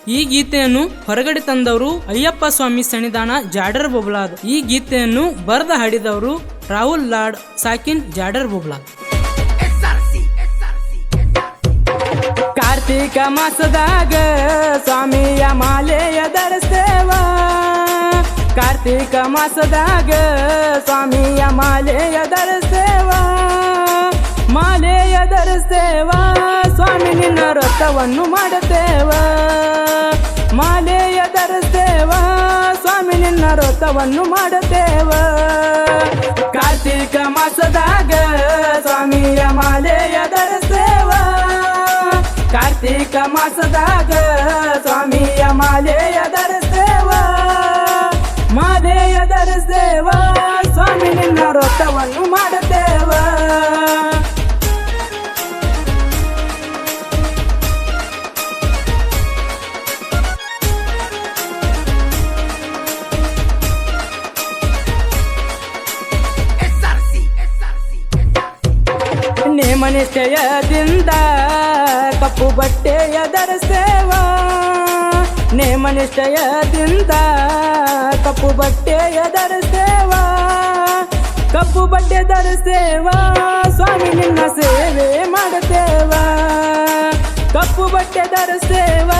ಈ ಗೀತೆಯನ್ನು ಹೊರಗಡೆ ತಂದವರು ಅಯ್ಯಪ್ಪ ಸ್ವಾಮಿ ಸನ್ನಿಧಾನ ಜಾಡರ್ ಬೊಬ್ಲಾದ್. ಈ ಗೀತೆಯನ್ನು ಬರೆದ ಹಾಡಿದವರು ರಾಹುಲ್ ಲಾಡ್ ಸಾಕಿನ್ ಜಾಡರ್ ಬೊಬ್ಲಾದ್. ಕಾರ್ತಿಕ ಮಾಸದಾಗ ಸ್ವಾಮಿಯ ಮಾಲೆಯ ಧರಿಸ್ತೇವ, ಕಾರ್ತಿಕ ಮಾಸದಾಗ ಸ್ವಾಮಿಯ ಮಾಲೆಯ ಧರಿಸ್ತೇವ, ಮಾಲೆಯ ಧರಿಸ್ತೇವ, ಸ್ವಾಮಿ ನಿನ್ನ ವ್ರತವನ್ನು ಮಾಡುತ್ತೇವ, ಮಾಲೆಯ ಧರಿಸ್ತೇವ, ಸ್ವಾಮಿ ನಿನ್ನ ವ್ರತವನ್ನು ಮಾಡುತ್ತೇವ. ಕಾರ್ತಿಕ ಮಾಸದಾಗ ಸ್ವಾಮಿಯ ಮಾಲೆಯ ಧರಿಸ್ತೇವ, ಕಾರ್ತಿಕ ಮಾಸದಾಗ ಸ್ವಾಮಿಯ ಮಾಲೆಯ ಧರಿಸ್ತೇವ, ಮಾಲೆಯ ಧರಿಸ್ತೇವ, ಸ್ವಾಮಿ ನಿನ್ನ ವ್ರತವನ್ನು ಮಾಡುತ್ತೇವ. ನೇಮನಿಷ್ಠೆಯದಿಂದ ಕಪ್ಪು ಬಟ್ಟೆಯ ಧರಿಸ್ತೇವ, ನೇಮನಿಷ್ಠೆಯದಿಂದ ಕಪ್ಪು ಬಟ್ಟೆಯ ಧರಿಸ್ತೇವ, ಕಪ್ಪು ಬಟ್ಟೆ ಧರಿಸ್ತೇವ, ಸ್ವಾಮಿ ನಿನ್ನ ಸೇವೆ ಮಾಡುತ್ತೇವ, ಕಪ್ಪು ಬಟ್ಟೆ ಧರಿಸ್ತೇವ,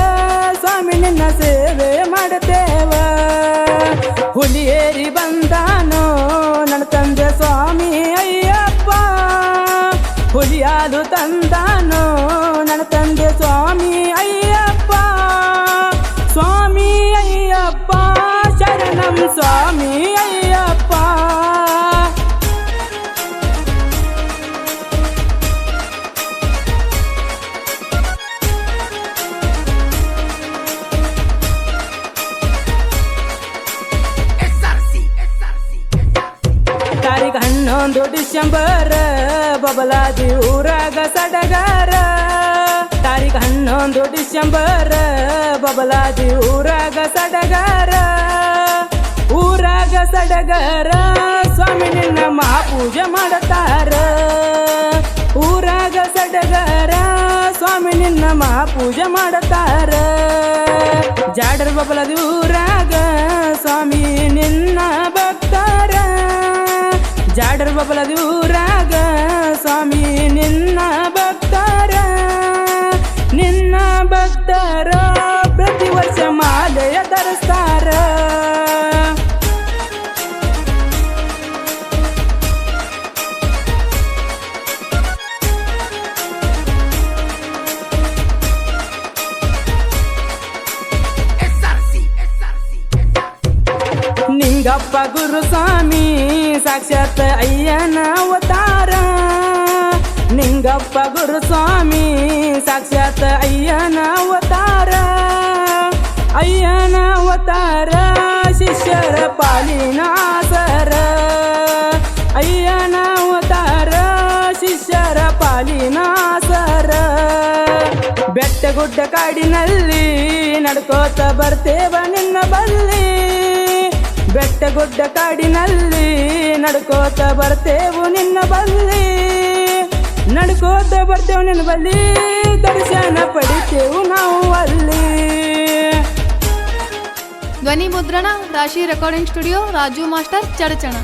ಸ್ವಾಮಿ ನಿನ್ನ ಸೇವೆ ಮಾಡುತ್ತೇವ. ಹುಲಿಯೇರಿ ಬಂದಾನೋ ನನ್ನ ತಂದೆ ಸ್ವಾಮಿ ಅಯ್ಯಪ್ಪ, ಹುಲಿಯಾಲು ತಂದಾನೋ ನನ್ನ ತಂದೆ ಸ್ವಾಮಿ ಅಯ್ಯಪ್ಪ, ಸ್ವಾಮಿ ಅಯ್ಯಪ್ಪ ಶರಣಂ ಸ್ವಾಮಿ ಅಯ್ಯಪ್ಪ. ತಾರೀಖ 11 ಡಿಸೆಂಬರ್ ಬಬಲಾದಿ ಊರಾಗ ಸಡಗರ, ತಾರೀಖ 11 ಡಿಸೆಂಬರ್ ಬಬಲಾದಿ ಊರಾಗ ಸಡಗರ, ಊರಾಗ ಸಡಗರ, ಸ್ವಾಮಿ ನಿನ್ನ ಮಹಾಪೂಜೆ ಮಾಡುತ್ತಾರ, ಊರಾಗ ಸಡಗರ, ಸ್ವಾಮಿ ನಿನ್ನ ಮಹಾಪೂಜೆ ಮಾಡುತ್ತಾರ. ಜಾಡರ್ ಬಬಲಾದಿ ಊರಾಗ ಸ್ವಾಮಿ ನಿನ್ನ ಭಕ್ತರ, ಜಾಡರ್ ಬಬಲಾದಿ ಊರಾಗ ಸ್ವಾಮಿ ನಿನ್ನ ಭಕ್ತರ, ನಿನ್ನ ಭಕ್ತರ ಪ್ರತಿ ವರ್ಷ ಮಾಲೆಯ ಧರಿಸ್ತಾರ. ನಿಂಗಪ್ಪ ಗುರುಸ್ವಾಮಿ ಸಾಕ್ಷಾತ್ ಅಯ್ಯನ ಅವತಾರ, ನಿಂಗಪ್ಪ ಗುರುಸ್ವಾಮಿ ಸಾಕ್ಷಾತ್ ಅಯ್ಯನ ಅವತಾರ, ಅಯ್ಯನ ಅವತಾರ, ಶಿಷ್ಯರ ಪಾಲಿನ ಆಸರ, ಅಯ್ಯನ ಅವತಾರ, ಶಿಷ್ಯರ ಪಾಲಿನ ಆಸರ. ಬೆಟ್ಟ ಗುಡ್ಡ ಕಾಡಿನಲ್ಲಿ ನಡ್ಕೋತ ಬರ್ತೇವ ನಿನ್ನ ಬಲ್ಲಿ, ಬೆಟ್ಟ ಗುಡ್ಡ ಕಾಡಿನಲ್ಲಿ ನಡ್ಕೋತ ಬರ್ತೇವು ನಿನ್ನ ಬಲ್ಲಿ, ನಡ್ಕೋತ ಬರ್ತೇವು ನಿನ್ನ ಬಲ್ಲಿ, ದರ್ಶನ ಪಡಿತೇವು ನಾವು ಅಲ್ಲಿ. ಧ್ವನಿ ಮುದ್ರಣ ರಾಶಿ recording studio Raju master Chadchan.